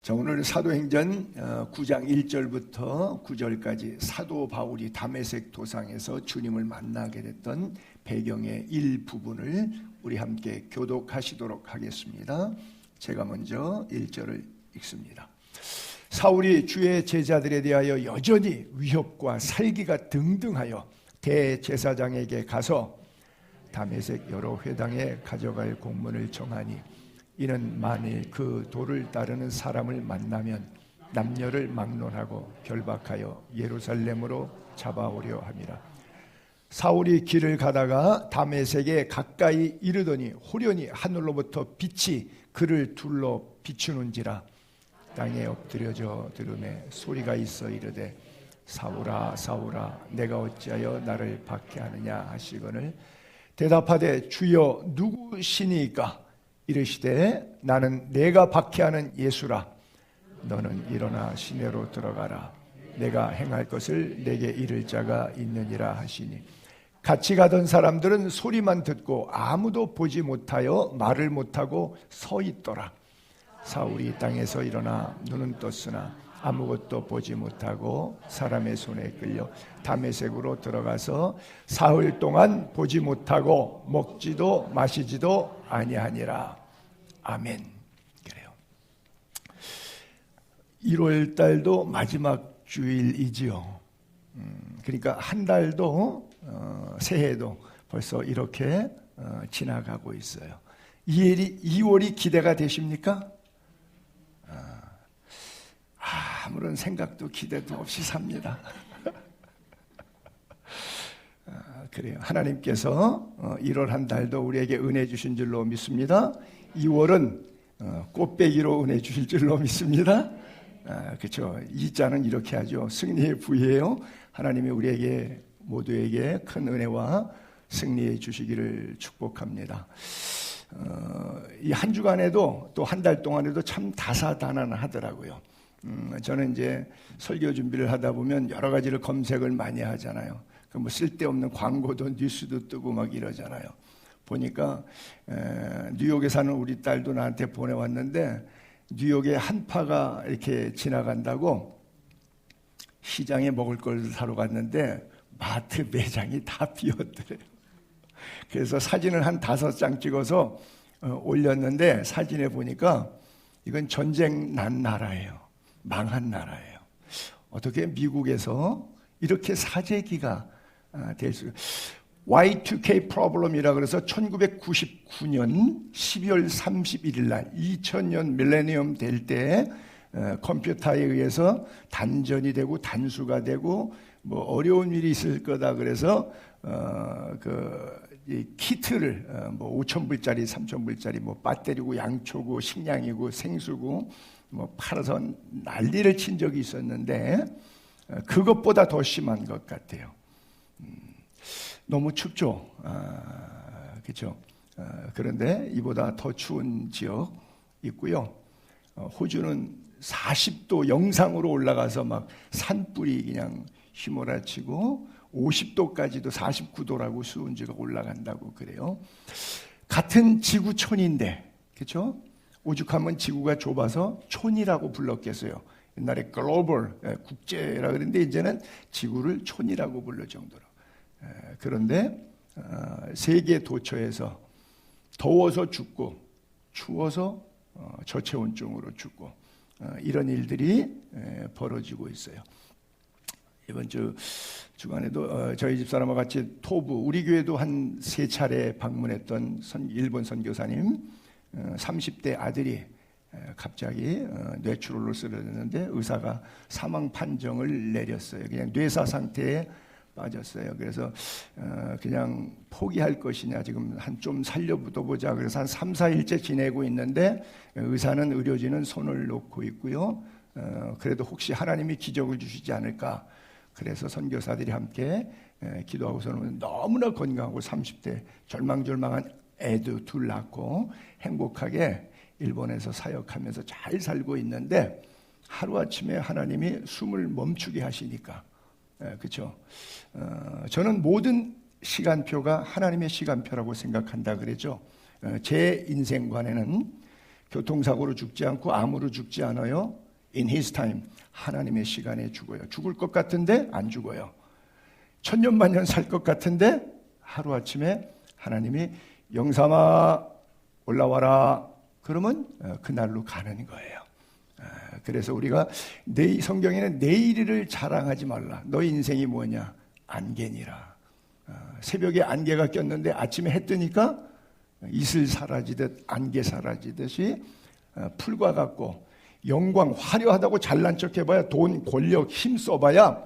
자, 오늘 사도행전 9장 1절부터 9절까지 사도 바울이 다메섹 도상에서 주님을 만나게 됐던 배경의 일부분을 우리 함께 교독하시도록 하겠습니다. 제가 먼저 1절을 읽습니다. 사울이 주의 제자들에 대하여 여전히 위협과 살기가 등등하여 대제사장에게 가서 다메섹 여러 회당에 가져갈 공문을 정하니 이는 만일 그 도를 따르는 사람을 만나면 남녀를 막론하고 결박하여 예루살렘으로 잡아오려 함이라. 사울이 길을 가다가 다메섹에 가까이 이르더니 호련히 하늘로부터 빛이 그를 둘러 비추는지라. 땅에 엎드려져 들음에 소리가 있어 이르되 사울아 사울아 내가 어찌하여 나를 박해하느냐 하시거늘 대답하되 주여 누구시니까? 이르시되 나는 내가 박해하는 예수라. 너는 일어나 시내로 들어가라. 내가 행할 것을 내게 이를 자가 있느니라 하시니 같이 가던 사람들은 소리만 듣고 아무도 보지 못하여 말을 못하고 서 있더라. 사울이 땅에서 일어나 눈은 떴으나 아무것도 보지 못하고 사람의 손에 끌려 다메섹으로 들어가서 사흘 동안 보지 못하고 먹지도 마시지도 아니하니라. 아멘. 그래요. 1월 달도 마지막 주일이지요. 그러니까 한 달도 새해도 벌써 이렇게 지나가고 있어요. 2월이 기대가 되십니까? 아무런 생각도 기대도 없이 삽니다. 그래요. 하나님께서 1월 한 달도 우리에게 은혜 주신 줄로 믿습니다. 2월은 꽃배기로 은혜 주실 줄로 믿습니다. 그렇죠. 이 자는 이렇게 하죠. 승리의 부위예요. 하나님이 우리에게 모두에게 큰 은혜와 승리해 주시기를 축복합니다. 이 한 주간에도 또 한 달 동안에도 참 다사다난하더라고요. 저는 이제 설교 준비를 하다 보면 여러 가지를 검색을 많이 하잖아요. 뭐 쓸데없는 광고도 뉴스도 뜨고 막 이러잖아요. 보니까 뉴욕에 사는 우리 딸도 나한테 보내왔는데 뉴욕에 한파가 이렇게 지나간다고 시장에 먹을 걸 사러 갔는데 마트 매장이 다 비었더래요. 그래서 사진을 한 5장 찍어서 올렸는데 사진에 보니까 이건 전쟁 난 나라예요. 망한 나라예요. 어떻게 미국에서 이렇게 사재기가 될 수? Y2K 프로블럼이라 그래서 1999년 12월 31일 날 2000년 밀레니엄 될 때 컴퓨터에 의해서 단전이 되고 단수가 되고 뭐 어려운 일이 있을 거다 그래서 이 키트를 뭐 5,000불짜리 3,000불짜리 뭐 배터리고 양초고 식량이고 생수고 뭐 팔아서 난리를 친 적이 있었는데 그것보다 더 심한 것 같아요. 너무 춥죠. 그렇죠. 그런데 이보다 더 추운 지역 있고요. 호주는 40도 영상으로 올라가서 막 산불이 그냥 휘몰아치고 50도까지도 49도라고 수온지가 올라간다고 그래요. 같은 지구촌인데, 그렇죠? 오죽하면 지구가 좁아서 촌이라고 불렀겠어요. 옛날에 글로벌 국제라 그랬는데 이제는 지구를 촌이라고 불러 정도로. 그런데 세계 도처에서 더워서 죽고 추워서 저체온증으로 죽고 이런 일들이 벌어지고 있어요. 이번 주간에도 저희 집사람과 같이 토부 우리 교회도 한 3차례 방문했던 일본 선교사님 30대 아들이 갑자기 뇌출혈로 쓰러졌는데 의사가 사망 판정을 내렸어요. 그냥 뇌사 상태에 빠졌어요. 그래서 그냥 포기할 것이냐 지금 좀 살려보자 그래서 한 3, 4일째 지내고 있는데 의사는 의료진은 손을 놓고 있고요. 그래도 혹시 하나님이 기적을 주시지 않을까 그래서 선교사들이 함께 기도하고서는 너무나 건강하고 30대 절망한 애도 둘 낳고 행복하게 일본에서 사역하면서 잘 살고 있는데 하루아침에 하나님이 숨을 멈추게 하시니까 그렇죠. 저는 모든 시간표가 하나님의 시간표라고 생각한다 그랬죠. 제 인생관에는 교통사고로 죽지 않고 암으로 죽지 않아요. In His time, 하나님의 시간에 죽어요. 죽을 것 같은데 안 죽어요. 천년만년 살 것 같은데 하루아침에 하나님이 영삼아 올라와라 그러면 그날로 가는 거예요. 그래서 우리가 성경에는 내일을 자랑하지 말라. 너희 인생이 뭐냐? 안개니라. 새벽에 안개가 꼈는데 아침에 해 뜨니까 이슬 사라지듯 안개 사라지듯이 풀과 같고, 영광 화려하다고 잘난 척 해봐야, 돈 권력 힘 써봐야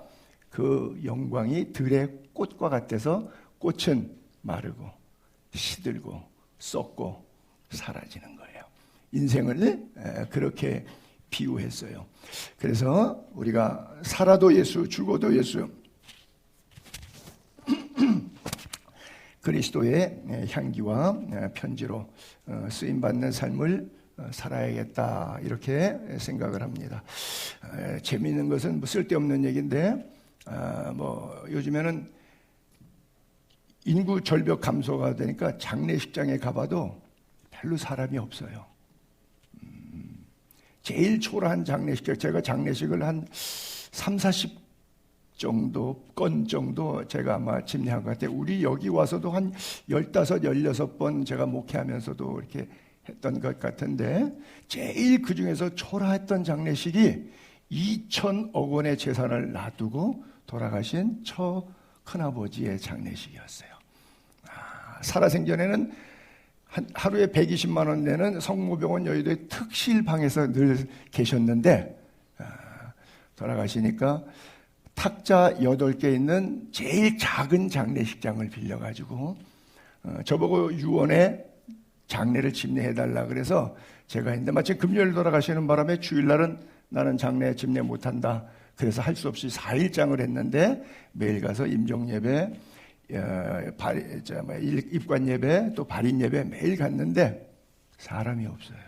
그 영광이 들의 꽃과 같아서 꽃은 마르고 시들고 썩고 사라지는 거예요. 인생을 그렇게 비유했어요. 그래서 우리가 살아도 예수, 죽어도 예수, 그리스도의 향기와 편지로 쓰임받는 삶을 살아야겠다, 이렇게 생각을 합니다. 재미있는 것은 뭐 쓸데없는 얘기인데, 요즘에는 인구 절벽 감소가 되니까 장례식장에 가봐도 별로 사람이 없어요. 제일 초라한 장례식, 제가 장례식을 한 3, 40 정도, 건 정도 제가 아마 집례한 것 같아요. 우리 여기 와서도 한 15, 16번 제가 목회하면서도 이렇게 했던 것 같은데, 제일 그 중에서 초라했던 장례식이 2천억 원의 재산을 놔두고 돌아가신 큰아버지의 장례식이었어요. 살아생전에는 하루에 120만 원 내는 성모병원 여의도의 특실방에서 늘 계셨는데, 돌아가시니까 탁자 8개 있는 제일 작은 장례식장을 빌려가지고 저보고 유언에 장례를 집례해달라 그래서 제가 했는데, 마침 금요일 돌아가시는 바람에 주일날은 나는 장례 집례 못한다, 그래서 할 수 없이 4일장을 했는데, 매일 가서 임종예배, 입관예배, 또 발인예배 매일 갔는데 사람이 없어요.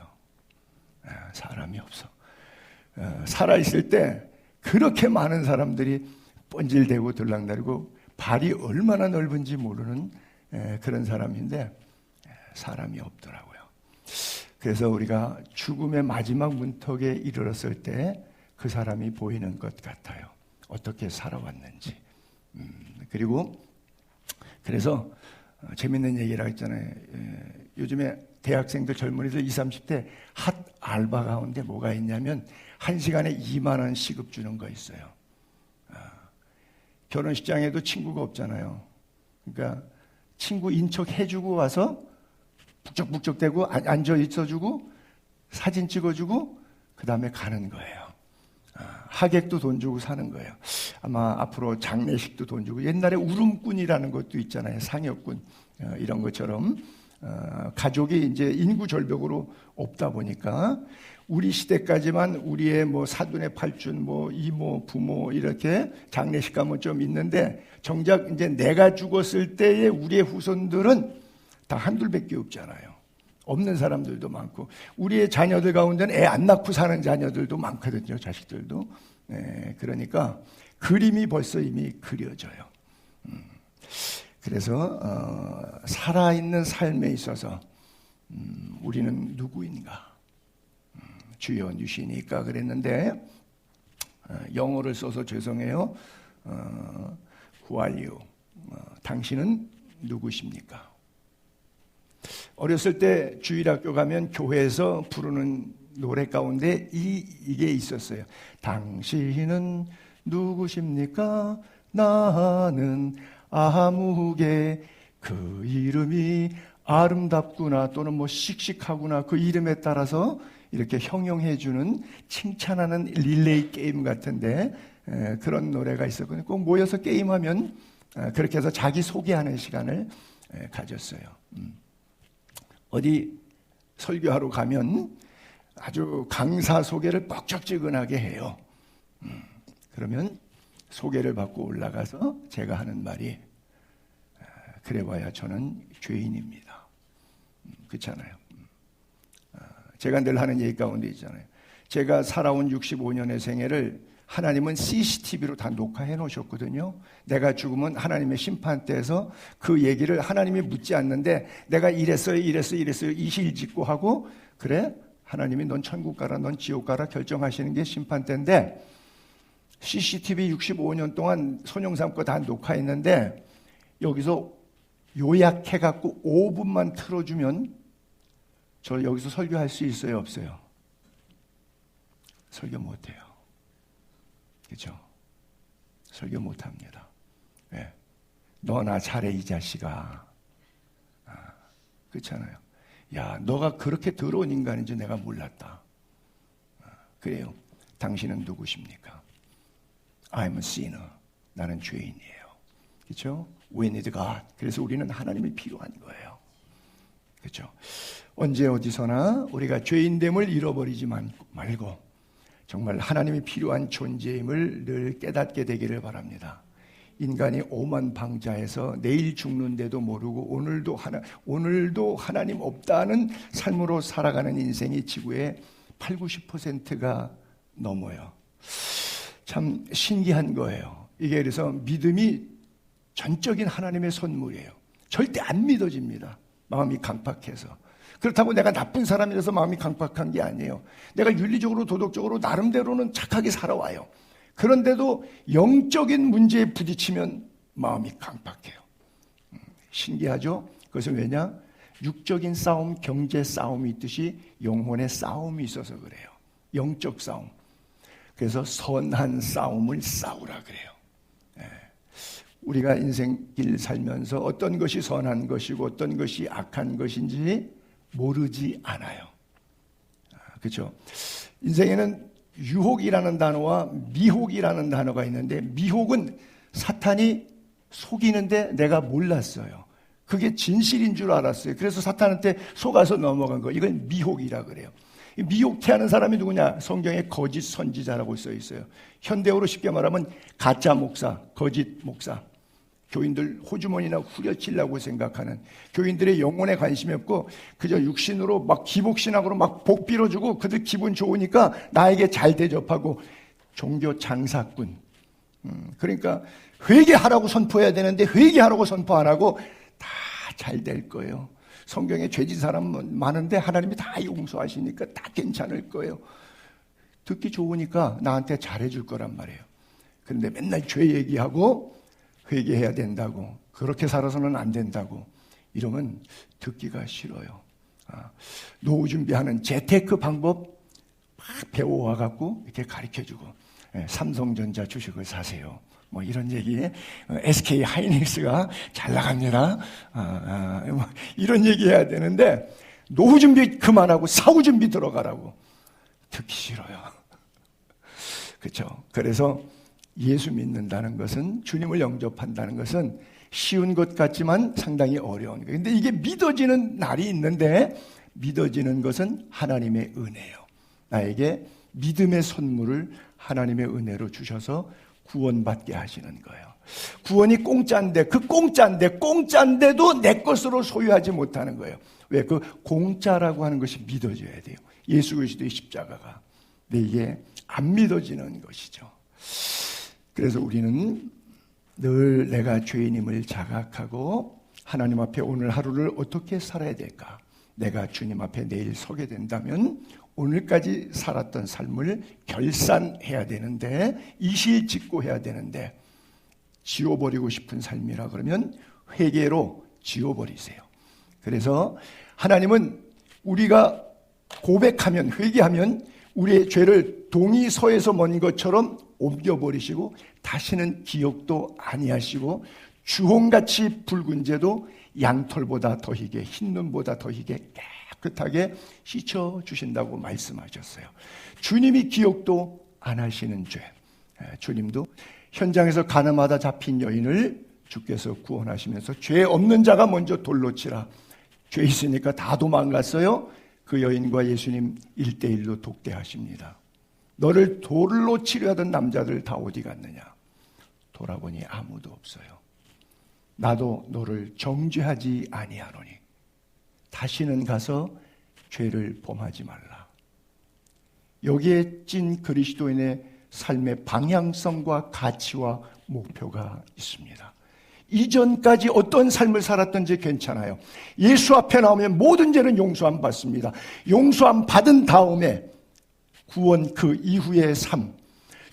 사람이 없어. 살아있을 때 그렇게 많은 사람들이 번질대고 들락날고 발이 얼마나 넓은지 모르는 그런 사람인데 사람이 없더라고요. 그래서 우리가 죽음의 마지막 문턱에 이르렀을 때 그 사람이 보이는 것 같아요. 어떻게 살아왔는지. 그래서 재밌는 얘기를 했잖아요. 요즘에 대학생들, 젊은이들 20, 30대 핫 알바 가운데 뭐가 있냐면 1시간에 2만 원 시급 주는 거 있어요. 결혼식장에도 친구가 없잖아요. 그러니까 친구 인척 해주고 와서 북적북적대고 앉아 있어주고 사진 찍어주고 그 다음에 가는 거예요. 하객도 돈 주고 사는 거예요. 아마 앞으로 장례식도 돈 주고, 옛날에 울음꾼이라는 것도 있잖아요. 상여꾼 이런 것처럼 가족이 이제 인구 절벽으로 없다 보니까 우리 시대까지만 우리의 뭐 사돈의 팔촌, 뭐 이모, 부모 이렇게 장례식 가면 좀 있는데, 정작 이제 내가 죽었을 때의 우리의 후손들은 다 한둘밖에 없잖아요. 없는 사람들도 많고, 우리의 자녀들 가운데는 애 안 낳고 사는 자녀들도 많거든요. 자식들도. 그러니까 그림이 벌써 이미 그려져요. 그래서 살아있는 삶에 있어서 우리는 누구인가? 주여 누시니까 그랬는데, 영어를 써서 죄송해요. Who are you? 당신은 누구십니까? 어렸을 때 주일학교 가면 교회에서 부르는 노래 가운데 이게 있었어요. 당신은 누구십니까? 나는 아무개 그 이름이 아름답구나, 또는 뭐 씩씩하구나, 그 이름에 따라서 이렇게 형용해주는, 칭찬하는 릴레이 게임 같은데 그런 노래가 있었거든요. 꼭 모여서 게임하면 그렇게 해서 자기 소개하는 시간을 가졌어요. 어디 설교하러 가면 아주 강사 소개를 뻑적지근하게 해요. 그러면 소개를 받고 올라가서 제가 하는 말이, 그래봐야 저는 죄인입니다. 그렇잖아요. 제가 늘 하는 얘기 가운데 있잖아요. 제가 살아온 65년의 생애를 하나님은 CCTV로 다 녹화해 놓으셨거든요. 내가 죽으면 하나님의 심판대에서 그 얘기를 하나님이 묻지 않는데, 내가 이랬어요 이실직고 하고, 그래 하나님이 넌 천국 가라, 넌 지옥 가라 결정하시는 게 심판 때인데 CCTV 65년 동안 손영삼 거 다 녹화했는데 여기서 요약해갖고 5분만 틀어주면 저 여기서 설교할 수 있어요, 없어요? 설교 못해요. 그렇죠? 설교 못합니다. 네. 너나 잘해 이 자식아. 그렇잖아요. 야, 너가 그렇게 더러운 인간인지 내가 몰랐다. 그래요. 당신은 누구십니까? I'm a sinner. 나는 죄인이에요. 그렇죠? We need God. 그래서 우리는 하나님이 필요한 거예요. 그렇죠? 언제 어디서나 우리가 죄인됨을 잃어버리지 말고 정말 하나님이 필요한 존재임을 늘 깨닫게 되기를 바랍니다. 인간이 오만방자해서 내일 죽는데도 모르고 오늘도 하나님 없다는 삶으로 살아가는 인생이 지구의 80~90%가 넘어요. 참 신기한 거예요. 이게 그래서 믿음이 전적인 하나님의 선물이에요. 절대 안 믿어집니다. 마음이 강팍해서. 그렇다고 내가 나쁜 사람이라서 마음이 강팍한 게 아니에요. 내가 윤리적으로 도덕적으로 나름대로는 착하게 살아와요. 그런데도 영적인 문제에 부딪히면 마음이 강팍해요. 신기하죠? 그것은 왜냐? 육적인 싸움, 경제 싸움이 있듯이 영혼의 싸움이 있어서 그래요. 영적 싸움. 그래서 선한 싸움을 싸우라 그래요. 우리가 인생길 살면서 어떤 것이 선한 것이고 어떤 것이 악한 것인지 모르지 않아요. 그렇죠? 인생에는 유혹이라는 단어와 미혹이라는 단어가 있는데 미혹은 사탄이 속이는데 내가 몰랐어요. 그게 진실인 줄 알았어요. 그래서 사탄한테 속아서 넘어간 거. 이건 미혹이라 그래요. 미혹해하는 사람이 누구냐? 성경에 거짓 선지자라고 써 있어요. 현대어로 쉽게 말하면 가짜 목사, 거짓 목사. 교인들 호주머니나 후려치려고 생각하는 교인들의 영혼에 관심이 없고 그저 육신으로 막 기복신학으로 막 복 빌어주고 그들 기분 좋으니까 나에게 잘 대접하고 종교 장사꾼. 그러니까 회개하라고 선포해야 되는데 회개하라고 선포 안 하고 다 잘 될 거예요. 성경에 죄진 사람 많은데 하나님이 다 용서하시니까 다 괜찮을 거예요. 듣기 좋으니까 나한테 잘해줄 거란 말이에요. 그런데 맨날 죄 얘기하고 회개해야 된다고 그렇게 살아서는 안 된다고 이러면 듣기가 싫어요. 노후 준비하는 재테크 방법 막 배워와갖고 이렇게 가르쳐주고 삼성전자 주식을 사세요. 뭐 이런 얘기, SK 하이닉스가 잘 나갑니다. 뭐 이런 얘기 해야 되는데 노후 준비 그만하고 사후 준비 들어가라고 듣기 싫어요. 그렇죠? 그래서 예수 믿는다는 것은 주님을 영접한다는 것은 쉬운 것 같지만 상당히 어려운 거예요. 근데 이게 믿어지는 날이 있는데 믿어지는 것은 하나님의 은혜예요. 나에게 믿음의 선물을 하나님의 은혜로 주셔서 구원받게 하시는 거예요. 구원이 공짜인데 공짜인데도 내 것으로 소유하지 못하는 거예요. 왜? 그 공짜라고 하는 것이 믿어져야 돼요. 예수 그리스도의 십자가가. 근데 이게 안 믿어지는 것이죠. 그래서 우리는 늘 내가 죄인임을 자각하고 하나님 앞에 오늘 하루를 어떻게 살아야 될까? 내가 주님 앞에 내일 서게 된다면 오늘까지 살았던 삶을 결산해야 되는데 이실직고해야 되는데 지워버리고 싶은 삶이라 그러면 회개로 지워버리세요. 그래서 하나님은 우리가 고백하면 회개하면 우리의 죄를 동이서에서 먼 것처럼 옮겨버리시고 다시는 기억도 아니하시고 주홍같이 붉은 죄도 양털보다 더 희게 흰눈보다 더 희게 깨끗하게 씻어주신다고 말씀하셨어요. 주님이 기억도 안 하시는 죄. 주님도 현장에서 가늠하다 잡힌 여인을 주께서 구원하시면서 죄 없는 자가 먼저 돌로 치라. 죄 있으니까 다 도망갔어요. 그 여인과 예수님 1대1로 독대하십니다. 너를 돌로 치려하던 남자들 다 어디 갔느냐? 돌아보니 아무도 없어요. 나도 너를 정죄하지 아니하노니 다시는 가서 죄를 범하지 말라. 여기에 찐 그리스도인의 삶의 방향성과 가치와 목표가 있습니다. 이전까지 어떤 삶을 살았든지 괜찮아요. 예수 앞에 나오면 모든 죄는 용서함 받습니다. 용서함 받은 다음에 구원 그 이후의 삶,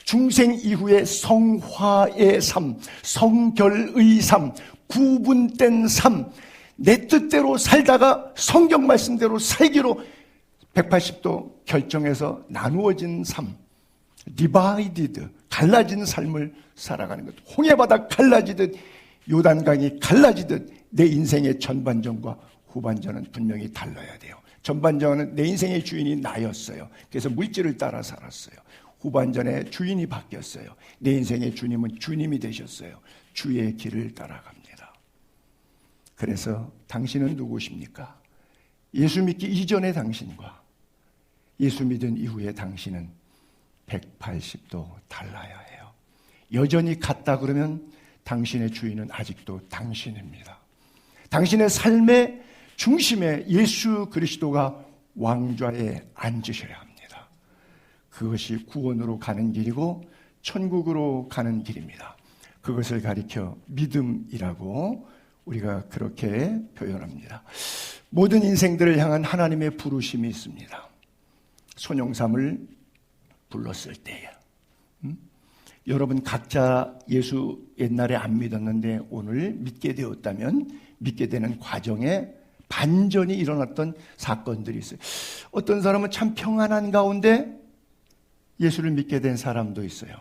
중생 이후의 성화의 삶, 성결의 삶, 구분된 삶, 내 뜻대로 살다가 성경 말씀대로 살기로 180도 결정해서 나누어진 삶, 디바이디드, 갈라진 삶을 살아가는 것. 홍해바다 갈라지듯 요단강이 갈라지듯 내 인생의 전반전과 후반전은 분명히 달라야 돼요. 전반전은 내 인생의 주인이 나였어요. 그래서 물질을 따라 살았어요. 후반전에 주인이 바뀌었어요. 내 인생의 주님은 주님이 되셨어요. 주의 길을 따라갑니다. 그래서 당신은 누구십니까? 예수 믿기 이전의 당신과 예수 믿은 이후의 당신은 180도 달라야 해요. 여전히 같다 그러면 당신의 주인은 아직도 당신입니다. 당신의 삶의 중심에 예수 그리스도가 왕좌에 앉으셔야 합니다. 그것이 구원으로 가는 길이고 천국으로 가는 길입니다. 그것을 가리켜 믿음이라고 우리가 그렇게 표현합니다. 모든 인생들을 향한 하나님의 부르심이 있습니다. 손용삼을 불렀을 때에 여러분 각자 예수 옛날에 안 믿었는데 오늘 믿게 되었다면 믿게 되는 과정에 반전이 일어났던 사건들이 있어요. 어떤 사람은 참 평안한 가운데 예수를 믿게 된 사람도 있어요.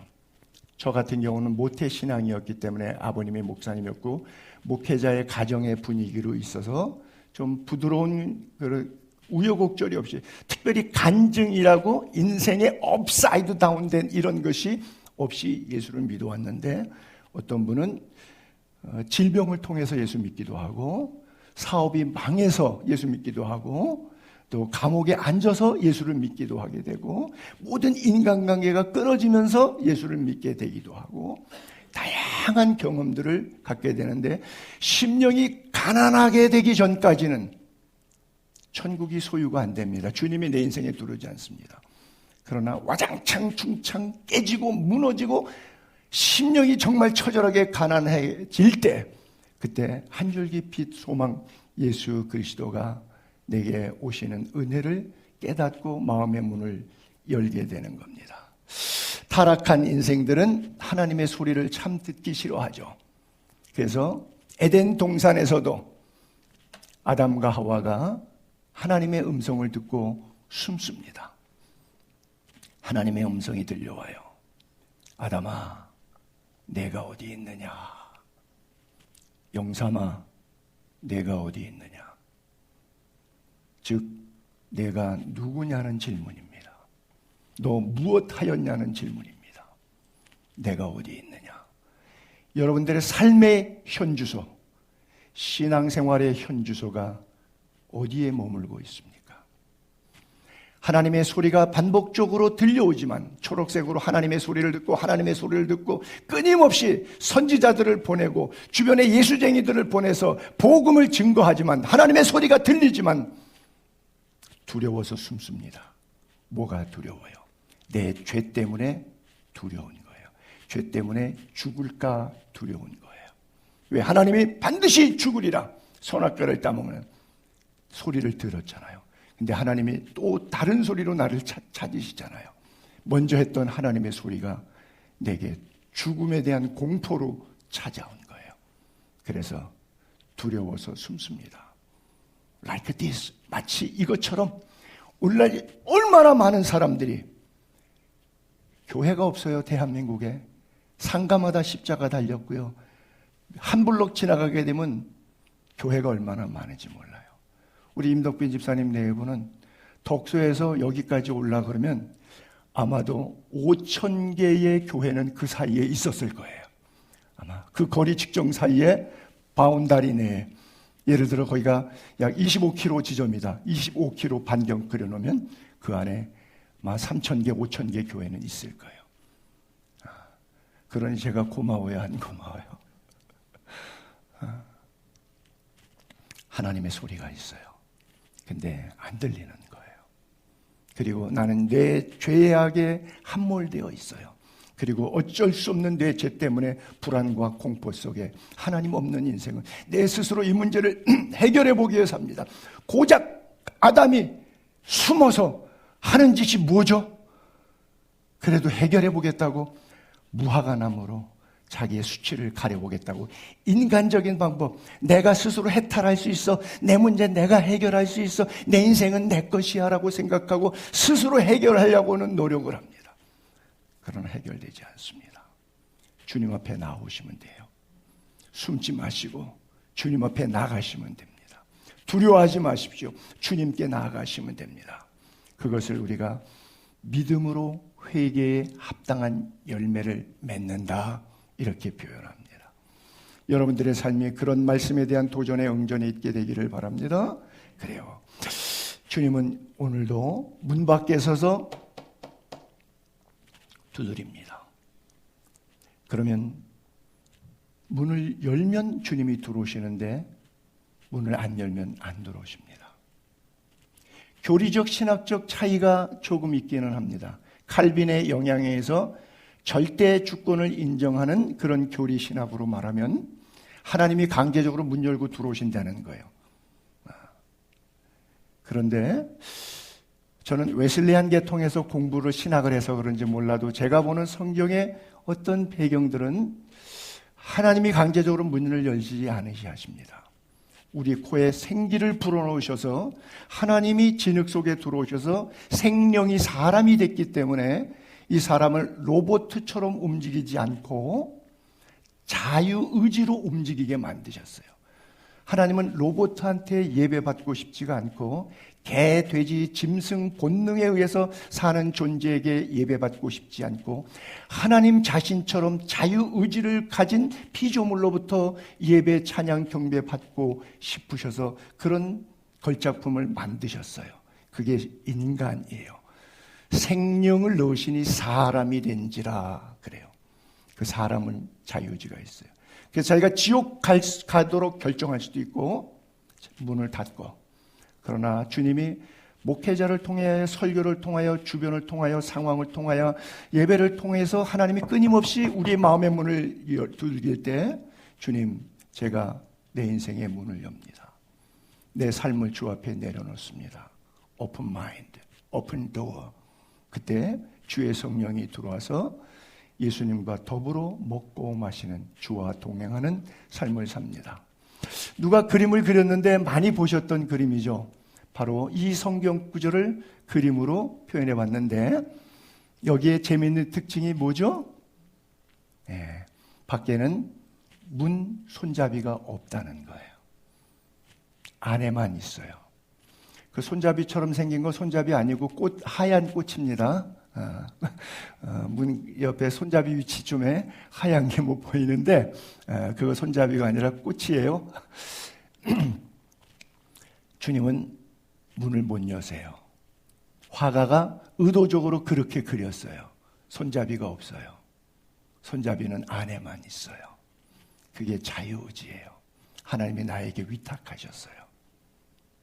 저 같은 경우는 모태신앙이었기 때문에 아버님이 목사님이었고 목회자의 가정의 분위기로 있어서 좀 부드러운 우여곡절이 없이 특별히 간증이라고 인생의 업사이드 다운된 이런 것이 없이 예수를 믿어왔는데 어떤 분은 질병을 통해서 예수 믿기도 하고 사업이 망해서 예수 믿기도 하고 또 감옥에 앉아서 예수를 믿기도 하게 되고 모든 인간관계가 끊어지면서 예수를 믿게 되기도 하고 다양한 경험들을 갖게 되는데 심령이 가난하게 되기 전까지는 천국이 소유가 안 됩니다. 주님이 내 인생에 들어오지 않습니다. 그러나 와장창 중창 깨지고 무너지고 심령이 정말 처절하게 가난해질 때 그때 한 줄기 빛 소망 예수 그리스도가 내게 오시는 은혜를 깨닫고 마음의 문을 열게 되는 겁니다. 타락한 인생들은 하나님의 소리를 참 듣기 싫어하죠. 그래서 에덴 동산에서도 아담과 하와가 하나님의 음성을 듣고 숨습니다. 하나님의 음성이 들려와요. 아담아, 내가 어디 있느냐? 영삼아, 내가 어디 있느냐? 즉, 내가 누구냐는 질문입니다. 너 무엇하였냐는 질문입니다. 내가 어디 있느냐? 여러분들의 삶의 현주소, 신앙생활의 현주소가 어디에 머물고 있습니까? 하나님의 소리가 반복적으로 들려오지만 초록색으로 하나님의 소리를 듣고 끊임없이 선지자들을 보내고 주변에 예수쟁이들을 보내서 복음을 증거하지만 하나님의 소리가 들리지만 두려워서 숨습니다. 뭐가 두려워요? 내 죄 때문에 두려운 거예요. 죄 때문에 죽을까 두려운 거예요. 왜? 하나님이 반드시 죽으리라 선악과를 따먹는 소리를 들었잖아요. 근데 하나님이 또 다른 소리로 나를 찾으시잖아요. 먼저 했던 하나님의 소리가 내게 죽음에 대한 공포로 찾아온 거예요. 그래서 두려워서 숨습니다. Like this. 마치 이것처럼 오늘날 얼마나 많은 사람들이 교회가 없어요. 대한민국에. 상가마다 십자가 달렸고요. 한 블록 지나가게 되면 교회가 얼마나 많은지 몰라요. 우리 임덕빈 집사님 내부는 덕소에서 여기까지 올라 그러면 아마도 5,000개의 교회는 그 사이에 있었을 거예요. 아마 그 거리 측정 사이에 바운다리 내에 예를 들어 거기가 약 25km 지점이다. 25km 반경 그려놓으면 그 안에 아마 3,000개, 5,000개 교회는 있을 거예요. 그러니 제가 고마워야 안 고마워요. 하나님의 소리가 있어요. 근데 안 들리는 거예요. 그리고 나는 내 죄악에 함몰되어 있어요. 그리고 어쩔 수 없는 내 죄 때문에 불안과 공포 속에 하나님 없는 인생은 내 스스로 이 문제를 해결해 보기 위해 삽니다. 고작 아담이 숨어서 하는 짓이 뭐죠? 그래도 해결해 보겠다고 무화과나무로 자기의 수치를 가려보겠다고 인간적인 방법, 내가 스스로 해탈할 수 있어, 내 문제 내가 해결할 수 있어, 내 인생은 내 것이야 라고 생각하고 스스로 해결하려고는 노력을 합니다. 그러나 해결되지 않습니다. 주님 앞에 나오시면 돼요. 숨지 마시고 주님 앞에 나가시면 됩니다. 두려워하지 마십시오. 주님께 나아가시면 됩니다. 그것을 우리가 믿음으로 회개에 합당한 열매를 맺는다, 이렇게 표현합니다. 여러분들의 삶이 그런 말씀에 대한 도전에 응전해 있게 되기를 바랍니다. 그래요. 주님은 오늘도 문 밖에 서서 두드립니다. 그러면 문을 열면 주님이 들어오시는데 문을 안 열면 안 들어오십니다. 교리적 신학적 차이가 조금 있기는 합니다. 칼빈의 영향에 의해서 절대 주권을 인정하는 그런 교리 신학으로 말하면 하나님이 강제적으로 문 열고 들어오신다는 거예요. 그런데 저는 웨슬리안 계통에서 공부를 신학을 해서 그런지 몰라도 제가 보는 성경의 어떤 배경들은 하나님이 강제적으로 문을 열지 않으시십니다. 우리 코에 생기를 불어넣으셔서 하나님이 진흙 속에 들어오셔서 생명이 사람이 됐기 때문에 이 사람을 로봇처럼 움직이지 않고 자유의지로 움직이게 만드셨어요. 하나님은 로봇한테 예배받고 싶지가 않고 개, 돼지, 짐승 본능에 의해서 사는 존재에게 예배받고 싶지 않고 하나님 자신처럼 자유의지를 가진 피조물로부터 예배, 찬양, 경배 받고 싶으셔서 그런 걸작품을 만드셨어요. 그게 인간이에요. 생명을 넣으시니 사람이 된지라 그래요. 그 사람은 자유의지가 있어요. 그래서 자기가 지옥 가도록 결정할 수도 있고 문을 닫고, 그러나 주님이 목회자를 통하여 설교를 통하여 주변을 통하여 상황을 통하여 예배를 통해서 하나님이 끊임없이 우리의 마음의 문을 두드릴 때 주님, 제가 내 인생의 문을 엽니다. 내 삶을 주 앞에 내려놓습니다. Open mind, open door. 그때 주의 성령이 들어와서 예수님과 더불어 먹고 마시는, 주와 동행하는 삶을 삽니다. 누가 그림을 그렸는데 많이 보셨던 그림이죠. 바로 이 성경 구절을 그림으로 표현해 봤는데 여기에 재미있는 특징이 뭐죠? 밖에는 문 손잡이가 없다는 거예요. 안에만 있어요. 그 손잡이처럼 생긴 건 손잡이 아니고 하얀 꽃입니다. 문 옆에 손잡이 위치쯤에 하얀 게 뭐 보이는데 그거 손잡이가 아니라 꽃이에요. 주님은 문을 못 여세요. 화가가 의도적으로 그렇게 그렸어요. 손잡이가 없어요. 손잡이는 안에만 있어요. 그게 자유의지예요. 하나님이 나에게 위탁하셨어요.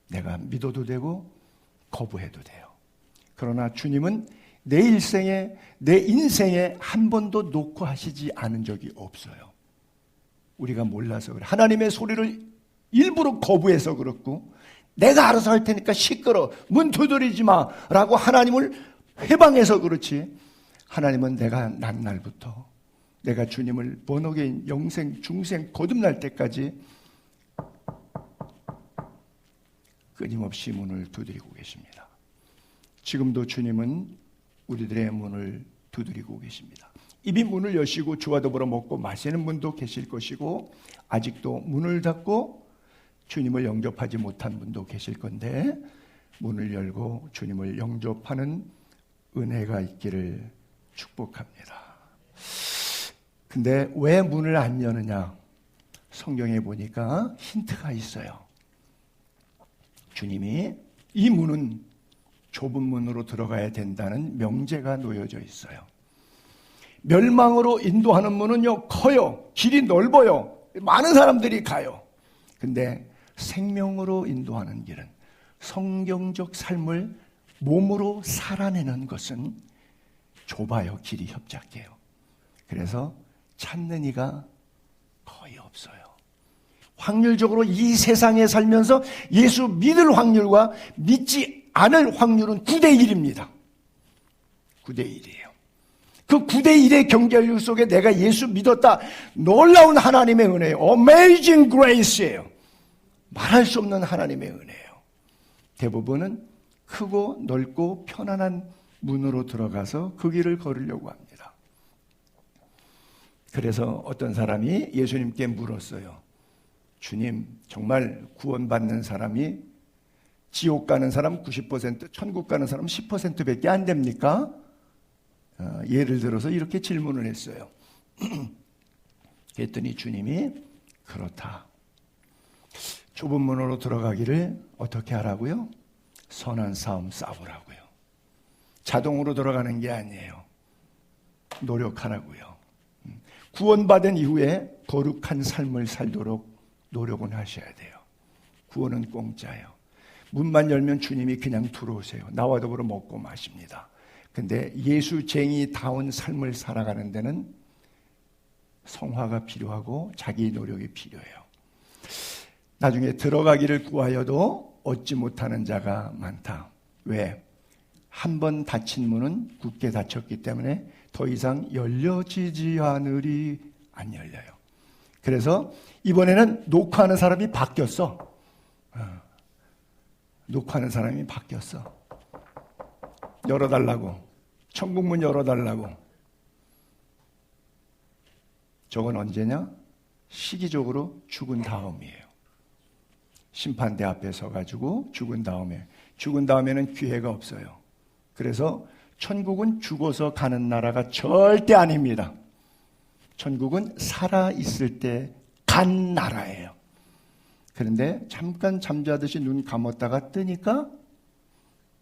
내가 믿어도 되고 거부해도 돼요. 그러나 주님은 내 인생에 한 번도 놓고 하시지 않은 적이 없어요. 우리가 몰라서 그래. 하나님의 소리를 일부러 거부해서 그렇고, 내가 알아서 할 테니까 시끄러, 문 두드리지 마 라고 하나님을 회방해서 그렇지, 하나님은 내가 난 날부터 내가 주님을 번호게인 영생 중생 거듭날 때까지 끊임없이 문을 두드리고 계십니다. 지금도 주님은 우리들의 문을 두드리고 계십니다. 이미 문을 여시고 주와 더불어 먹고 마시는 분도 계실 것이고, 아직도 문을 닫고 주님을 영접하지 못한 분도 계실 건데, 문을 열고 주님을 영접하는 은혜가 있기를 축복합니다. 근데 왜 문을 안 여느냐? 성경에 보니까 힌트가 있어요. 주님이 이 문은 좁은 문으로 들어가야 된다는 명제가 놓여져 있어요. 멸망으로 인도하는 문은요, 커요. 길이 넓어요. 많은 사람들이 가요. 근데 생명으로 인도하는 길은, 성경적 삶을 몸으로 살아내는 것은 좁아요. 길이 협착해요. 그래서 찾는 이가 거의 없어요. 확률적으로 이 세상에 살면서 예수 믿을 확률과 믿지 않을 확률은 9대1입니다. 9대1이에요. 그 9대1의 경쟁률 속에 내가 예수 믿었다. 놀라운 하나님의 은혜예요. Amazing Grace예요. 말할 수 없는 하나님의 은혜예요. 대부분은 크고 넓고 편안한 문으로 들어가서 그 길을 걸으려고 합니다. 그래서 어떤 사람이 예수님께 물었어요. 주님, 정말 구원받는 사람이 지옥 가는 사람 90%, 천국 가는 사람 10%밖에 안 됩니까? 예를 들어서 이렇게 질문을 했어요. 그랬더니 주님이 그렇다. 좁은 문으로 들어가기를 어떻게 하라고요? 선한 싸움 싸우라고요. 자동으로 들어가는 게 아니에요. 노력하라고요. 구원받은 이후에 거룩한 삶을 살도록 노력은 하셔야 돼요. 구원은 공짜예요. 문만 열면 주님이 그냥 들어오세요. 나와 더불어 먹고 마십니다. 근데 예수쟁이다운 삶을 살아가는 데는 성화가 필요하고 자기 노력이 필요해요. 나중에 들어가기를 구하여도 얻지 못하는 자가 많다. 왜? 한 번 닫힌 문은 굳게 닫혔기 때문에 더 이상 열려지지 않으리 안 열려요. 그래서 이번에는 녹화하는 사람이 바뀌었어. 녹화하는 사람이 바뀌었어. 열어달라고. 천국문 열어달라고. 저건 언제냐? 시기적으로 죽은 다음이에요. 심판대 앞에 서가지고 죽은 다음에는 기회가 없어요. 그래서 천국은 죽어서 가는 나라가 절대 아닙니다. 천국은 살아있을 때 간 나라예요. 그런데 잠깐 잠자듯이 눈 감았다가 뜨니까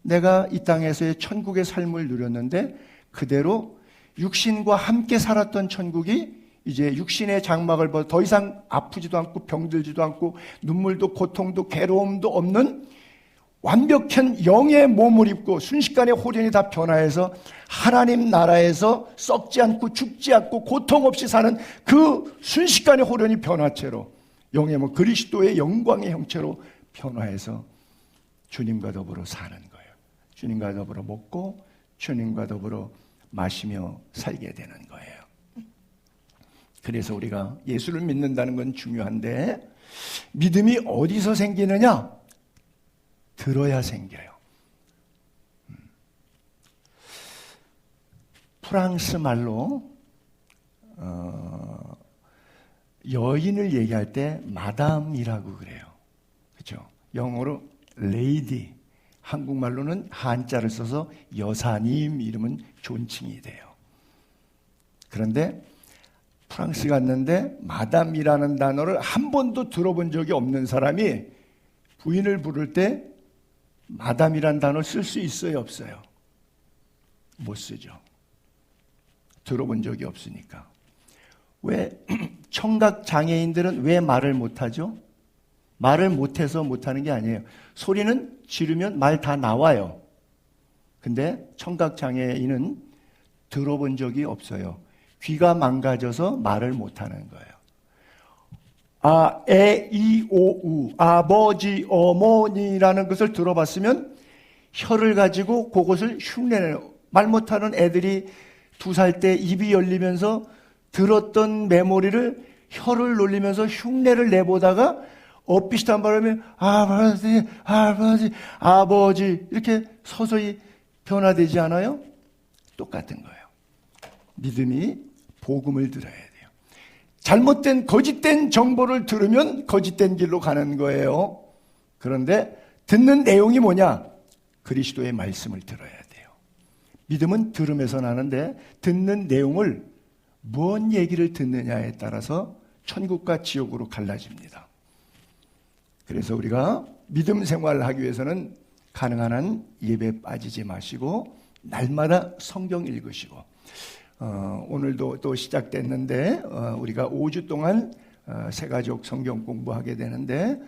내가 이 땅에서의 천국의 삶을 누렸는데 그대로 육신과 함께 살았던 천국이 이제 육신의 장막을 벗어 더 이상 아프지도 않고 병들지도 않고 눈물도 고통도 괴로움도 없는 완벽한 영의 몸을 입고 순식간에 호련이 다 변화해서 하나님 나라에서 썩지 않고 죽지 않고 고통 없이 사는 그 순식간에 호련이 변화체로 영의 몸 그리스도의 영광의 형체로 변화해서 주님과 더불어 사는 거예요. 주님과 더불어 먹고 주님과 더불어 마시며 살게 되는 거예요. 그래서 우리가 예수를 믿는다는 건 중요한데 믿음이 어디서 생기느냐? 들어야 생겨요. 프랑스 말로 여인을 얘기할 때 마담이라고 그래요. 그렇죠? 영어로 레이디, 한국말로는 한자를 써서 여사님 이름은 존칭이 돼요. 그런데 프랑스 갔는데 마담이라는 단어를 한 번도 들어본 적이 없는 사람이 부인을 부를 때 마담이란 단어를 쓸 수 있어요, 없어요? 못 쓰죠. 들어본 적이 없으니까. 왜 청각 장애인들은 왜 말을 못하죠? 말을 못해서 못하는 게 아니에요. 소리는 지르면 말 다 나와요. 근데 청각 장애인은 들어본 적이 없어요. 귀가 망가져서 말을 못하는 거예요. 아, 에, 이, 오, 우, 아버지, 어머니라는 것을 들어봤으면 혀를 가지고 그것을 흉내내요. 말 못하는 애들이 2살 때 입이 열리면서 들었던 메모리를 혀를 놀리면서 흉내를 내보다가 엇비슷한 발음이 아버지 이렇게 서서히 변화되지 않아요? 똑같은 거예요. 믿음이 복음을 들어야 돼요. 잘못된 거짓된 정보를 들으면 거짓된 길로 가는 거예요. 그런데 듣는 내용이 뭐냐? 그리스도의 말씀을 들어야 돼요. 믿음은 들음에서 나는데 듣는 내용을 뭔 얘기를 듣느냐에 따라서 천국과 지옥으로 갈라집니다. 그래서 우리가 믿음 생활을 하기 위해서는 가능한 한 예배 빠지지 마시고 날마다 성경 읽으시고 오늘도 또 시작됐는데 우리가 5주 동안 새가족 성경 공부하게 되는데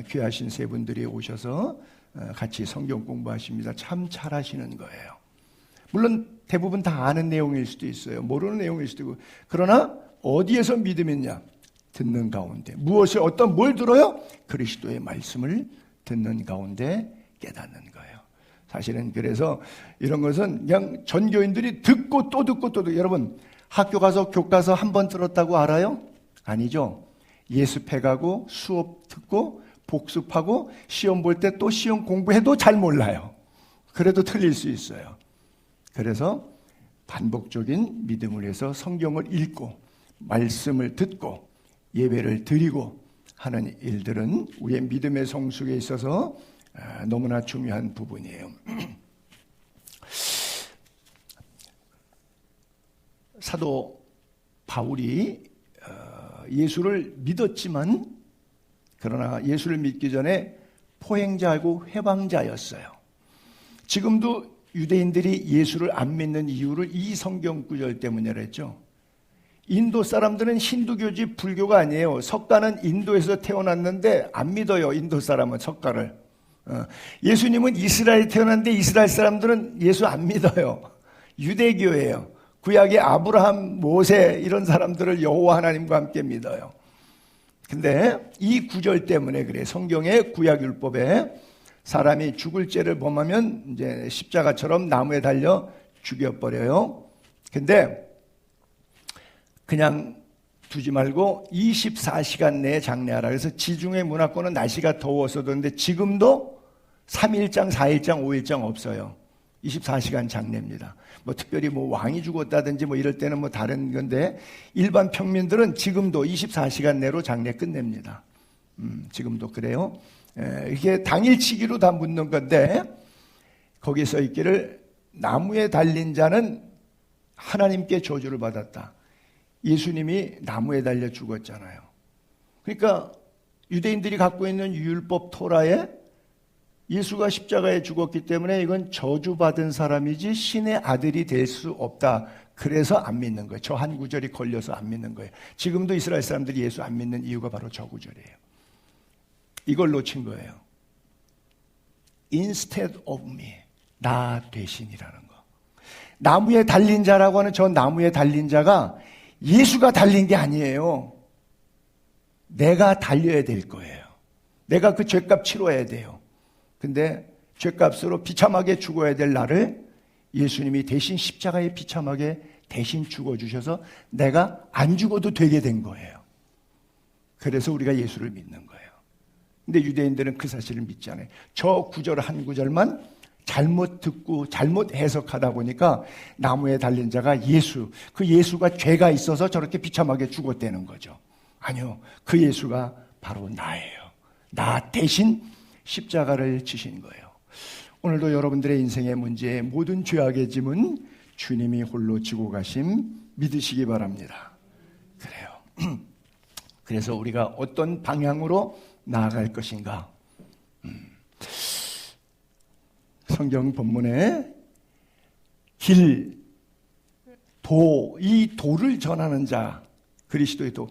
귀하신 세 분들이 오셔서 같이 성경 공부하십니다. 참 잘하시는 거예요. 물론 대부분 다 아는 내용일 수도 있어요. 모르는 내용일 수도 있고. 그러나 어디에서 믿음이 있냐? 듣는 가운데. 무엇을 뭘 들어요? 그리스도의 말씀을 듣는 가운데 깨닫는 거예요. 사실은 그래서 이런 것은 그냥 전교인들이 듣고 또 듣고 또 듣고. 여러분 학교 가서 교과서 한 번 들었다고 알아요? 아니죠. 예습해가고 수업 듣고 복습하고 시험 볼 때 또 시험 공부해도 잘 몰라요. 그래도 틀릴 수 있어요. 그래서 반복적인 믿음을 해서 성경을 읽고 말씀을 듣고 예배를 드리고 하는 일들은 우리의 믿음의 성숙에 있어서 너무나 중요한 부분이에요. 사도 바울이 예수를 믿었지만 그러나 예수를 믿기 전에 포행자이고 회방자였어요. 지금도 유대인들이 예수를 안 믿는 이유를 이 성경 구절 때문이랬죠. 인도 사람들은 힌두교지 불교가 아니에요. 석가는 인도에서 태어났는데 안 믿어요. 인도 사람은 석가를. 예수님은 이스라엘에 태어났는데 이스라엘 사람들은 예수 안 믿어요. 유대교예요. 구약의 아브라함, 모세 이런 사람들을 여호와 하나님과 함께 믿어요. 근데 이 구절 때문에 그래. 성경의 구약율법에 사람이 죽을 죄를 범하면 이제 십자가처럼 나무에 달려 죽여버려요. 근데 그냥 두지 말고 24시간 내에 장례하라. 그래서 지중해 문화권은 날씨가 더워서 그런데 지금도 3일장, 4일장, 5일장 없어요. 24시간 장례입니다. 뭐 특별히 뭐 왕이 죽었다든지 뭐 이럴 때는 뭐 다른 건데 일반 평민들은 지금도 24시간 내로 장례 끝냅니다. 지금도 그래요. 이게 당일치기로 다 묻는 건데 거기에 써 있기를 나무에 달린 자는 하나님께 저주를 받았다. 예수님이 나무에 달려 죽었잖아요. 그러니까 유대인들이 갖고 있는 율법 토라에 예수가 십자가에 죽었기 때문에 이건 저주받은 사람이지 신의 아들이 될 수 없다. 그래서 안 믿는 거예요. 저 한 구절이 걸려서 안 믿는 거예요. 지금도 이스라엘 사람들이 예수 안 믿는 이유가 바로 저 구절이에요. 이걸 놓친 거예요. Instead of me, 나 대신이라는 거. 나무에 달린 자라고 하는 저 나무에 달린 자가 예수가 달린 게 아니에요. 내가 달려야 될 거예요. 내가 그 죄값 치러야 돼요. 근데 죄값으로 비참하게 죽어야 될 나를 예수님이 대신 십자가에 비참하게 대신 죽어주셔서 내가 안 죽어도 되게 된 거예요. 그래서 우리가 예수를 믿는 거예요. 근데 유대인들은 그 사실을 믿지 않아요. 저 구절 한 구절만 잘못 듣고 잘못 해석하다 보니까 나무에 달린 자가 예수, 그 예수가 죄가 있어서 저렇게 비참하게 죽었다는 거죠. 아니요, 그 예수가 바로 나예요. 나 대신 십자가를 지신 거예요. 오늘도 여러분들의 인생의 문제에 모든 죄악의 짐은 주님이 홀로 지고 가심 믿으시기 바랍니다. 그래요. 그래서 우리가 어떤 방향으로 나아갈 것인가? 성경 본문에 길, 도, 이 도를 전하는 자, 그리스도의 도.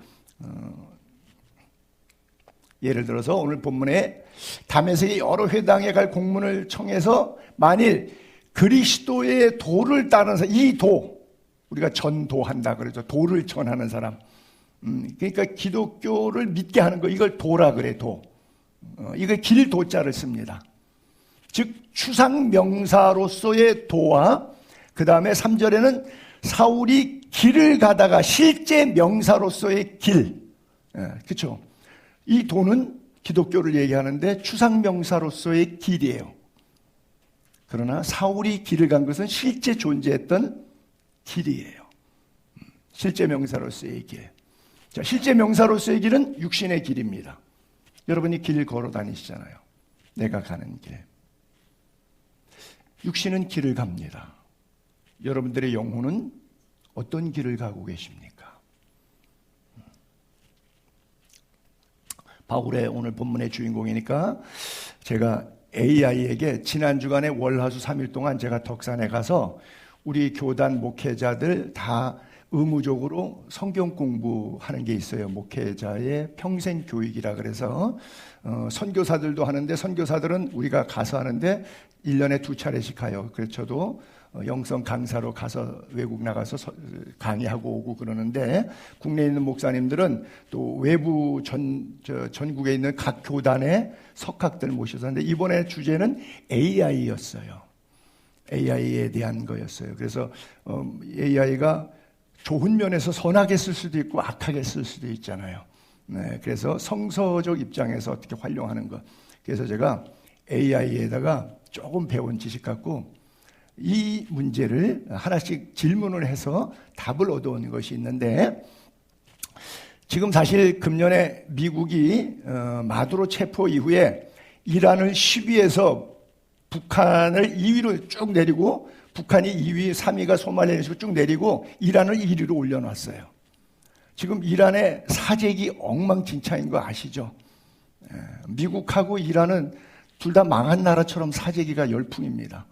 예를 들어서 오늘 본문에 다메섹의 여러 회당에 갈 공문을 청해서 만일 그리스도의 도를 따르는 사람, 이 도, 우리가 전도한다 그러죠. 도를 전하는 사람. 그러니까 기독교를 믿게 하는 거, 이걸 도라 그래, 도. 이걸 길도자를 씁니다. 즉 추상 명사로서의 도와 그 다음에 3절에는 사울이 길을 가다가 실제 명사로서의 길, 그렇죠? 이 도는 기독교를 얘기하는데 추상 명사로서의 길이에요. 그러나 사울이 길을 간 것은 실제 존재했던 길이에요. 실제 명사로서의 길. 자, 실제 명사로서의 길은 육신의 길입니다. 여러분이 길 걸어 다니시잖아요. 내가 가는 길. 육신은 길을 갑니다. 여러분들의 영혼은 어떤 길을 가고 계십니까? 바울의 오늘 본문의 주인공이니까 제가 AI에게 지난 주간에 월화수 3일 동안 제가 덕산에 가서 우리 교단 목회자들 다 의무적으로 성경 공부하는 게 있어요. 목회자의 평생 교육이라 그래서 선교사들도 하는데 선교사들은 우리가 가서 하는데 1년에 2차례씩 가요. 그래서 저도 영성 강사로 가서 외국 나가서 강의하고 오고 그러는데, 국내에 있는 목사님들은 또 외부 전국에 있는 각 교단의 석학들 모셔서 하는데, 이번에 주제는 AI였어요. AI에 대한 거였어요. 그래서 AI가 좋은 면에서 선하게 쓸 수도 있고 악하게 쓸 수도 있잖아요. 네, 그래서 성서적 입장에서 어떻게 활용하는 것. 그래서 제가 AI에다가 조금 배운 지식 갖고 이 문제를 하나씩 질문을 해서 답을 얻어오는 것이 있는데, 지금 사실 금년에 미국이 마두로 체포 이후에 이란을 10위에서 북한을 2위로 쭉 내리고, 북한이 2위, 3위가 소말리아 이런 식으로 쭉 내리고 이란을 1위로 올려놨어요. 지금 이란의 사재기 엉망진창인 거 아시죠? 미국하고 이란은 둘 다 망한 나라처럼 사재기가 열풍입니다.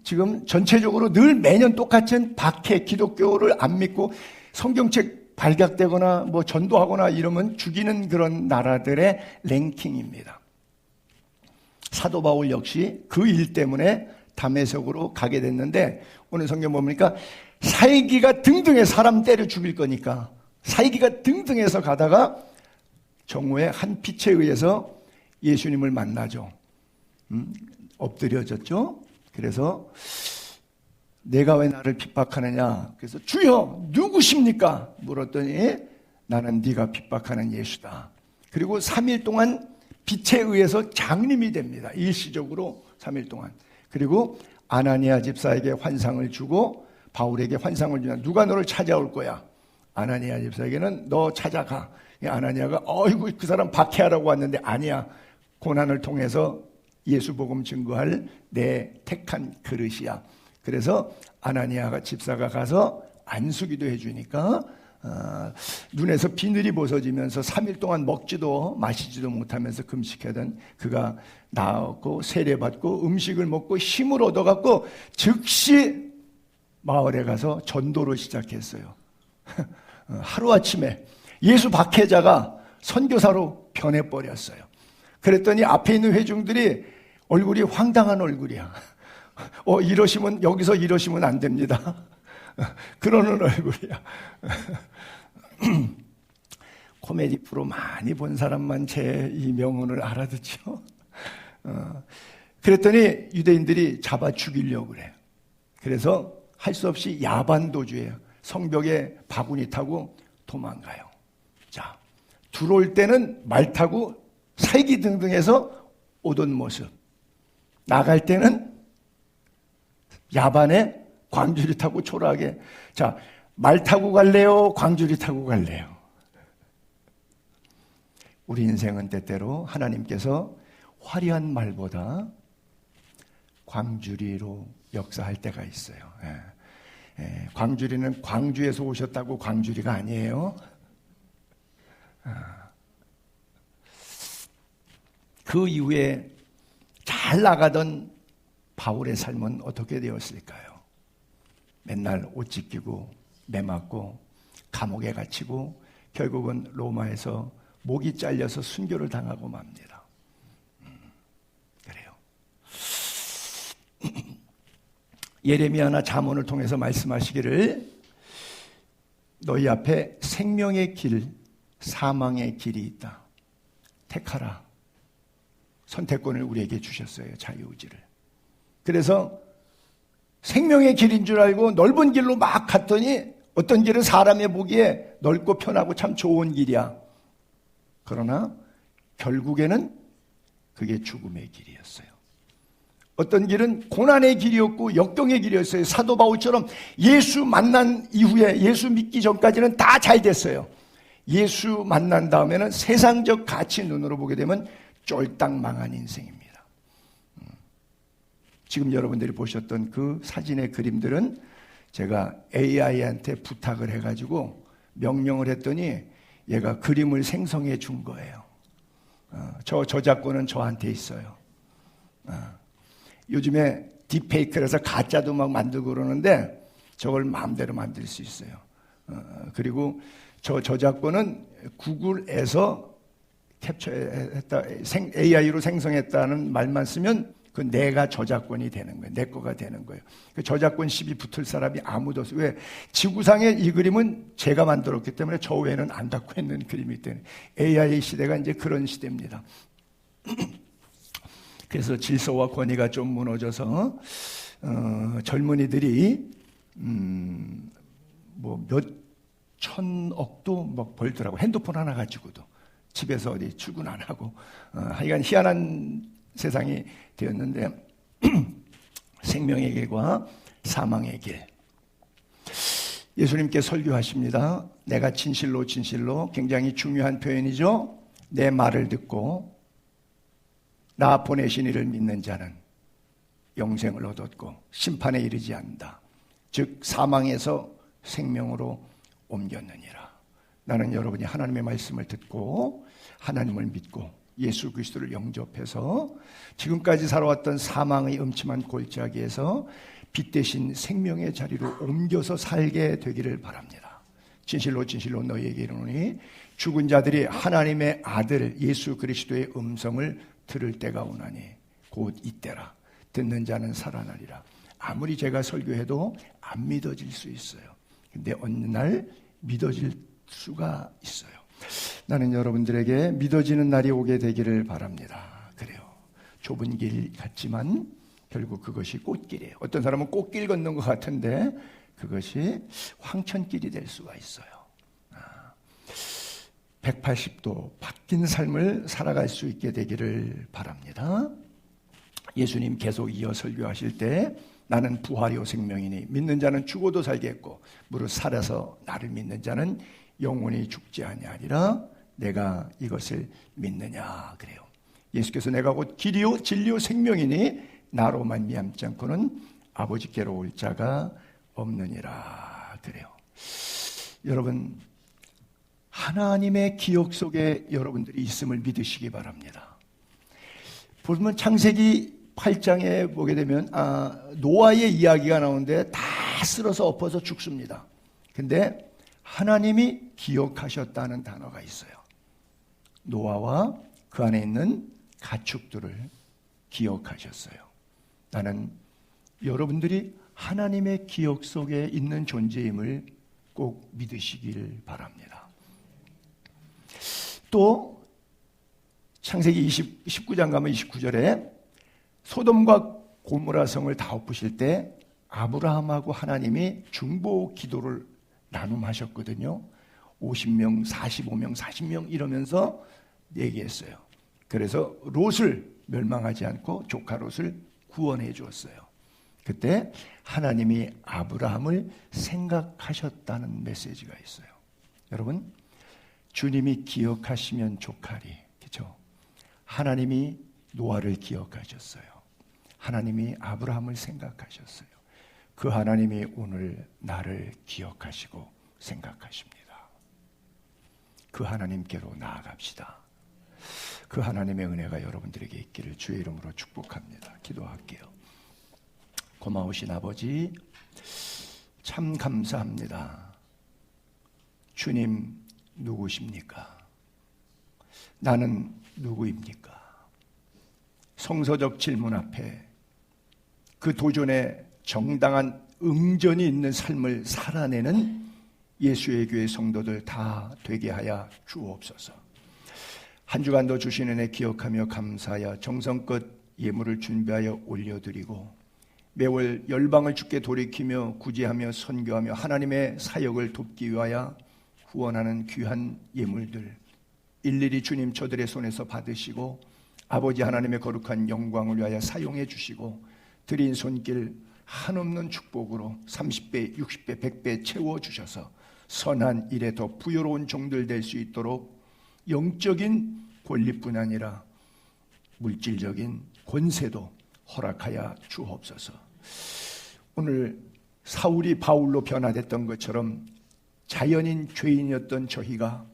지금 전체적으로 늘 매년 똑같은 박해, 기독교를 안 믿고 성경책 발각되거나 뭐 전도하거나 이러면 죽이는 그런 나라들의 랭킹입니다. 사도 바울 역시 그 일 때문에 다메섹으로 가게 됐는데, 오늘 성경 보니까 살기가 등등해, 사람 때려 죽일 거니까 살기가 등등해서 가다가 정오에 한 빛에 의해서 예수님을 만나죠. 엎드려졌죠. 그래서 내가 왜 나를 핍박하느냐, 그래서 주여 누구십니까 물었더니 나는 네가 핍박하는 예수다. 그리고 3일 동안 빛에 의해서 장님이 됩니다. 일시적으로 3일 동안. 그리고 아나니아 집사에게 환상을 주고 바울에게 환상을 주냐, 누가 너를 찾아올 거야. 아나니아 집사에게는 너 찾아가. 아나니아가 어이구 그 사람 박해하라고 왔는데, 아니야, 고난을 통해서 예수 복음 증거할 내 택한 그릇이야. 그래서 아나니아가 집사가 가서 안수기도 해주니까 눈에서 비늘이 벗어지면서 3일 동안 먹지도 마시지도 못하면서 금식하던 그가 나았고 세례받고 음식을 먹고 힘을 얻어갖고 즉시 마을에 가서 전도를 시작했어요. 하루아침에 예수 박해자가 선교사로 변해버렸어요. 그랬더니 앞에 있는 회중들이 얼굴이 황당한 얼굴이야. 이러시면, 여기서 이러시면 안 됩니다. 그러는 얼굴이야. 코미디 프로 많이 본 사람만 제 이 명언을 알아듣죠. 그랬더니 유대인들이 잡아 죽이려고 그래요. 그래서 할 수 없이 야반도주예요. 성벽에 바구니 타고 도망가요. 자, 들어올 때는 말 타고 살기등등해서 오던 모습, 나갈 때는 야반에 광주리 타고 초라하게. 자, 말 타고 갈래요? 광주리 타고 갈래요? 우리 인생은 때때로 하나님께서 화려한 말보다 광주리로 역사할 때가 있어요. 광주리는 광주에서 오셨다고 광주리가 아니에요. 그 이후에 잘 나가던 바울의 삶은 어떻게 되었을까요? 맨날 옷 찢기고 매 맞고 감옥에 갇히고 결국은 로마에서 목이 잘려서 순교를 당하고 맙니다. 그래요. 예레미야나 잠언을 통해서 말씀하시기를 너희 앞에 생명의 길, 사망의 길이 있다. 택하라. 선택권을 우리에게 주셨어요. 자유의지를. 그래서 생명의 길인 줄 알고 넓은 길로 막 갔더니 어떤 길은 사람의 보기에 넓고 편하고 참 좋은 길이야. 그러나 결국에는 그게 죽음의 길이었어요. 어떤 길은 고난의 길이었고 역경의 길이었어요. 사도 바울처럼 예수 만난 이후에, 예수 믿기 전까지는 다 잘 됐어요. 예수 만난 다음에는 세상적 가치 눈으로 보게 되면 쫄딱 망한 인생입니다. 지금 여러분들이 보셨던 그 사진의 그림들은 제가 AI한테 부탁을 해가지고 명령을 했더니 얘가 그림을 생성해 준 거예요. 저 저작권은 저한테 있어요. 요즘에 딥페이크라서 가짜도 막 만들고 그러는데 저걸 마음대로 만들 수 있어요. 그리고 저 저작권은 구글에서 캡처했다, AI로 생성했다는 말만 쓰면 그 내가 저작권이 되는 거예요. 내 거가 되는 거예요. 그 저작권 시비 붙을 사람이 아무도 없어요. 왜? 지구상의 이 그림은 제가 만들었기 때문에 저 외에는 안 갖고 있는 그림이기 때문에 AI 시대가 이제 그런 시대입니다. 그래서 질서와 권위가 좀 무너져서 젊은이들이 뭐 몇 천억도 막 벌더라고. 핸드폰 하나 가지고도 집에서 어디 출근 안 하고 하여간 희한한 세상이 되었는데 생명의 길과 사망의 길. 예수님께 설교하십니다. 내가 진실로 굉장히 중요한 표현이죠. 내 말을 듣고 나 보내신 이를 믿는 자는 영생을 얻었고 심판에 이르지 않는다. 즉 사망에서 생명으로 옮겼느니라. 나는 여러분이 하나님의 말씀을 듣고 하나님을 믿고 예수 그리스도를 영접해서 지금까지 살아왔던 사망의 음침한 골짜기에서 빛 대신 생명의 자리로 옮겨서 살게 되기를 바랍니다. 진실로 너희에게 이르노니 죽은 자들이 하나님의 아들 예수 그리스도의 음성을 들을 때가 오나니 곧 이때라. 듣는 자는 살아나리라. 아무리 제가 설교해도 안 믿어질 수 있어요. 근데 어느 날 믿어질 수가 있어요. 나는 여러분들에게 믿어지는 날이 오게 되기를 바랍니다. 그래요. 좁은 길 같지만 결국 그것이 꽃길이에요. 어떤 사람은 꽃길 걷는 것 같은데 그것이 황천길이 될 수가 있어요. 180도 바뀐 삶을 살아갈 수 있게 되기를 바랍니다. 예수님 계속 이어 설교하실 때 나는 부활이요 생명이니 믿는 자는 죽어도 살겠고 무릇 살아서 나를 믿는 자는 영원히 죽지 아니하리라. 내가 이것을 믿느냐 그래요. 예수께서 내가 곧 길이요 진리요 생명이니 나로 말미암지 않고는 아버지께로 올 자가 없느니라 그래요. 여러분 하나님의 기억 속에 여러분들이 있음을 믿으시기 바랍니다. 보면 창세기 8장에 보게 되면 노아의 이야기가 나오는데 다 쓸어서 엎어서 죽습니다. 근데 하나님이 기억하셨다는 단어가 있어요. 노아와 그 안에 있는 가축들을 기억하셨어요. 나는 여러분들이 하나님의 기억 속에 있는 존재임을 꼭 믿으시길 바랍니다. 또 창세기 19장 가면 29절에 소돔과 고모라 성을 다 엎으실 때 아브라함하고 하나님이 중보 기도를 나눔하셨거든요. 50명, 45명, 40명 이러면서 얘기했어요. 그래서 롯을 멸망하지 않고 조카 롯을 구원해 주었어요. 그때 하나님이 아브라함을 생각하셨다는 메시지가 있어요. 여러분, 주님이 기억하시면 조카리, 그렇죠? 하나님이 노아를 기억하셨어요. 하나님이 아브라함을 생각하셨어요. 그 하나님이 오늘 나를 기억하시고 생각하십니다. 그 하나님께로 나아갑시다. 그 하나님의 은혜가 여러분들에게 있기를 주의 이름으로 축복합니다. 기도할게요. 고마우신 아버지, 참 감사합니다. 주님 누구십니까? 나는 누구입니까? 성서적 질문 앞에 그 도전에 정당한 응전이 있는 삶을 살아내는 예수의 교회 성도들 다 되게 하여 주옵소서. 한 주간도 주신 은혜 기억하며 감사하여 정성껏 예물을 준비하여 올려드리고 매월 열방을 주께 돌이키며 구제하며 선교하며 하나님의 사역을 돕기 위하여 후원하는 귀한 예물들 일일이 주님 저들의 손에서 받으시고 아버지 하나님의 거룩한 영광을 위하여 사용해 주시고 드린 손길 한없는 축복으로 30배, 60배, 100배 채워주셔서 선한 일에 더 부여로운 종들 될 수 있도록 영적인 권리뿐 아니라 물질적인 권세도 허락하여 주옵소서. 오늘 사울이 바울로 변화됐던 것처럼 자연인 죄인이었던 저희가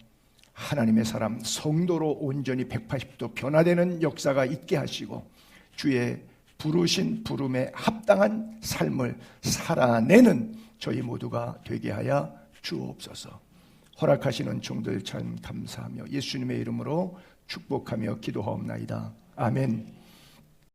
하나님의 사람 성도로 온전히 180도 변화되는 역사가 있게 하시고 주의 부르신 부름에 합당한 삶을 살아내는 저희 모두가 되게 하여 주옵소서. 허락하시는 종들 참 감사하며 예수님의 이름으로 축복하며 기도하옵나이다. 아멘.